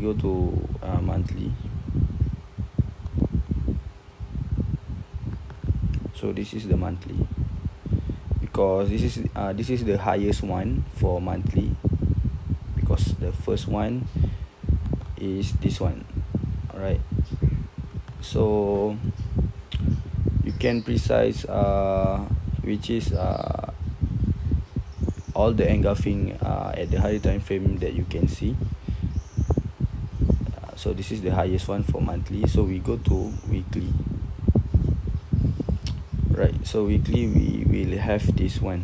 go to monthly. So this is the monthly, because this is the highest one for monthly, because the first one is this one. Alright, so you can precise which is all the engulfing at the higher time frame that you can see. So this is the highest one for monthly. So we go to weekly. Right, so weekly we will have this one.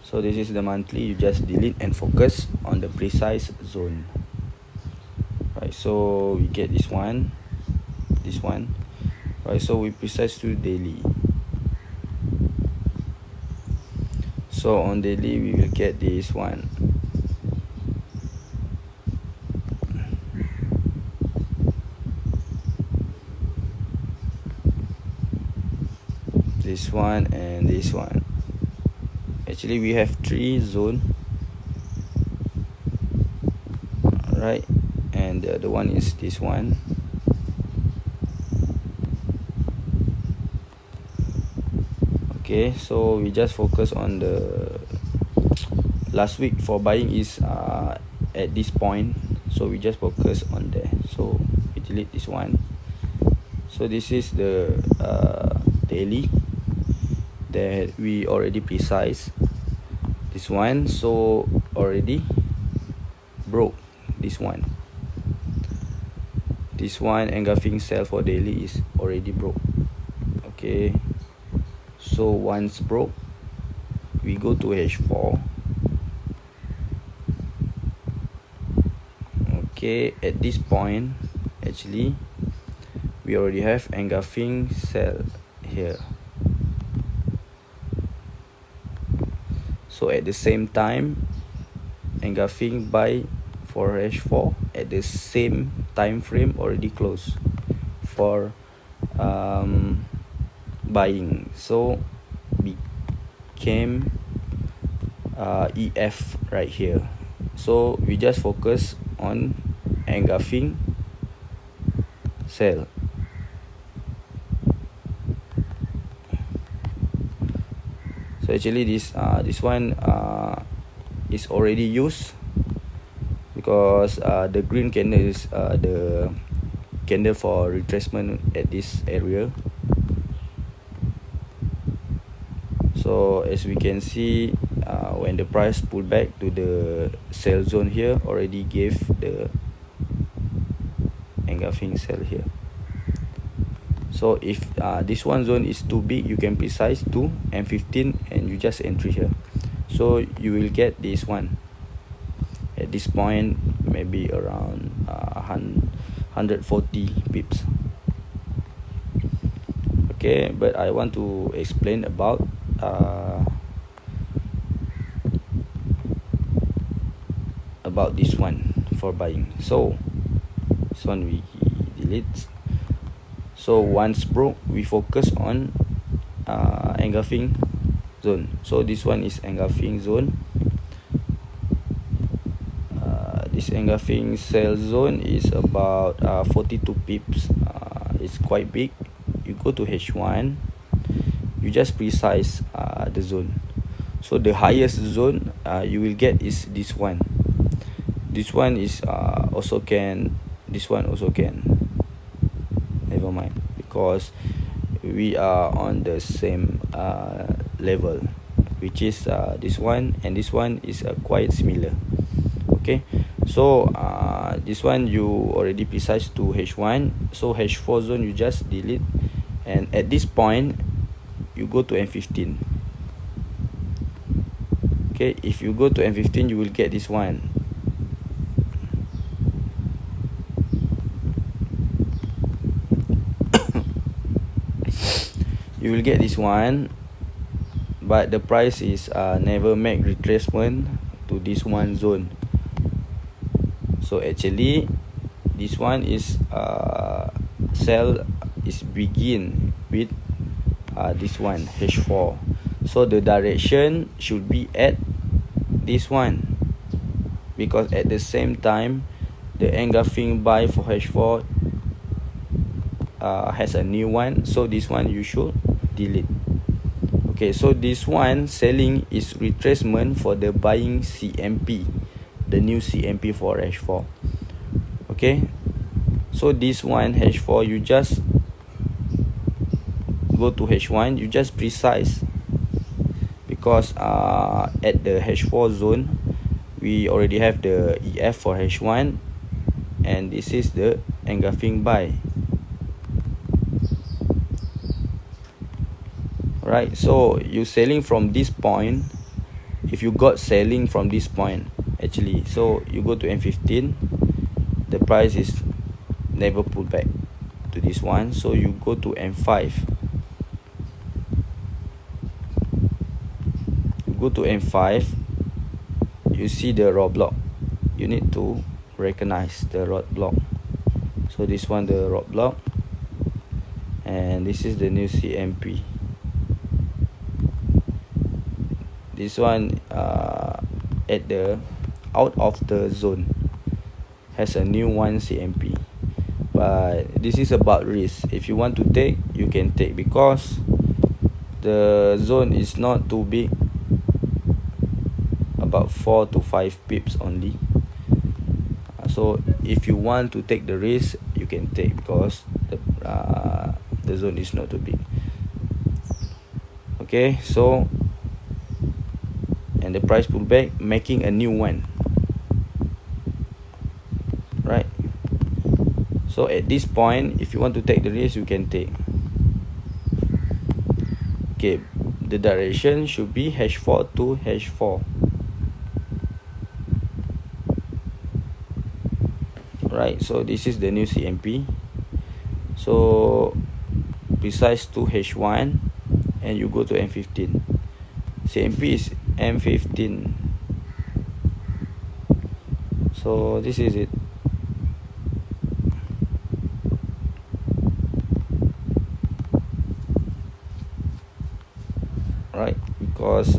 So this is the monthly. You just delete and focus on the precise zone. Right, so we get this one. Right, so we precise to daily. So on daily we will get this one. This one and this one. Actually we have 3 zones. Right, and the other one is this one. Okay, so we just focus on the last week for buying is at this point, so we just focus on there. So we delete this one. So this is the daily that we already precise. This one, so already broke this one. This one engulfing sell for daily is already broke. Okay, so once broke, we go to H4. Okay, at this point actually we already have engulfing sell here. So at the same time engulfing buy for H4 at the same time frame already closed for buying. So became EF right here. So we just focus on engulfing sell. So actually this one is already used, because the green candle is the candle for retracement at this area. So as we can see, when the price pull back to the sell zone here, already gave the engulfing sell here. So if this one zone is too big, you can precise to M15 and you just entry here. So you will get this one at this point, maybe around 140 pips. Okay, but I want to explain about this one for buying. So this one we delete. So once broke, we focus on engulfing zone. So this one is engulfing zone. This engulfing sell zone is about 42 pips. It's quite big. You go to H1, you just precise the zone. So the highest zone you will get is this one. This one is also can. This one also can. Never mind, because we are on the same level, which is this one and this one is quite similar. Okay, so this one you already precise to H1, so H4 zone you just delete, and at this point you go to M15. Okay, if you go to M15 you will get this one. You will get this one, but the price is never make retracement to this one zone. So actually this one is sell is begin with this one H4. So the direction should be at this one, because at the same time the engulfing buy for H4 has a new one, so this one you should delete. Okay, so this one selling is retracement for the buying CMP, the new CMP for H4. Okay, so this one H4, you just go to H1, you just precise, because at the H4 zone we already have the EF for H1, and this is the engulfing buy. Right, so you selling from this point. If you got selling from this point actually, so you go to M15, the price is never pulled back to this one, so you go to M5, you go to M5, you see the roadblock, you need to recognize the roadblock. So this one the roadblock, and this is the new CMP. This one at the out of the zone has a new one CMP, but this is about risk. If you want to take, you can take, because the zone is not too big, about 4 to 5 pips only. So if you want to take the risk, you can take, because the zone is not too big. Okay, so and the price pull back, making a new one, right? So at this point, if you want to take the risk, you can take. Okay, the direction should be H4 to H4, right? So this is the new CMP, so precise to H1, and you go to M15. CMP is M15, so this is it. Right, because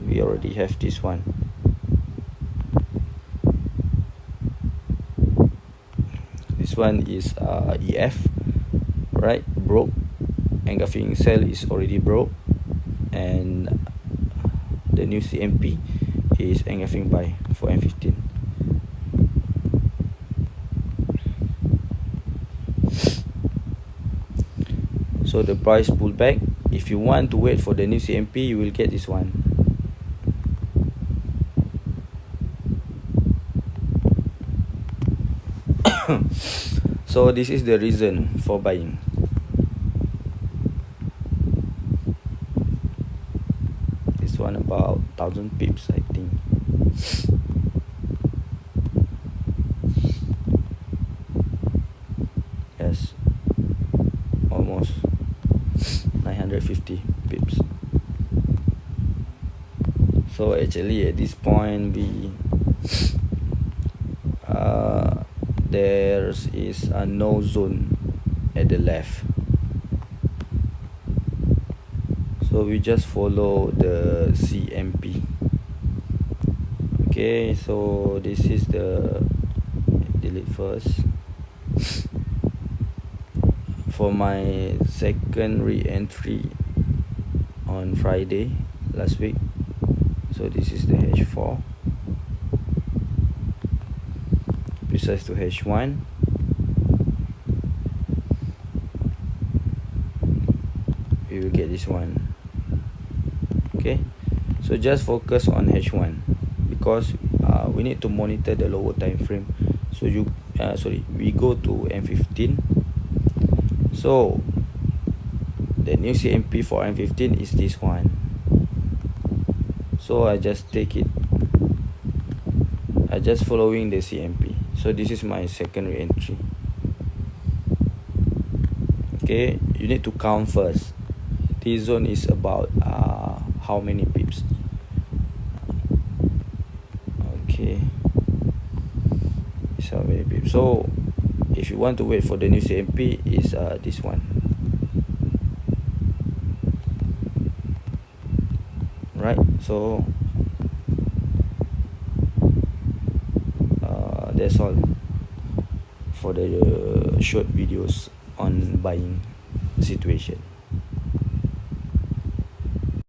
we already have this one. This one is EF, right? Broke. Engulfing cell is already broke, and the new CMP is engulfing buy for M15. So the price pull back. If you want to wait for the new CMP, you will get this one. So this is the reason for buying. This one about 1000 pips, I think. Yes, almost 950 pips. So actually at this point we there is a no zone at the left, so we just follow the CMP. Okay, so this is the delete first. For my second re-entry on Friday last week, so this is the H4, precise to H1, we will get this one. Okay, so just focus on H1, because we need to monitor the lower time frame. So you we go to M15. So the new CMP for M15 is this one, so I just take it. I just following the CMP. So this is my second re-entry. Okay, you need to count first. This zone is about how many pips. Okay, it's how many pips. So if you want to wait for the new CMP, is this one. Alright, so that's all for the short videos on buying situation.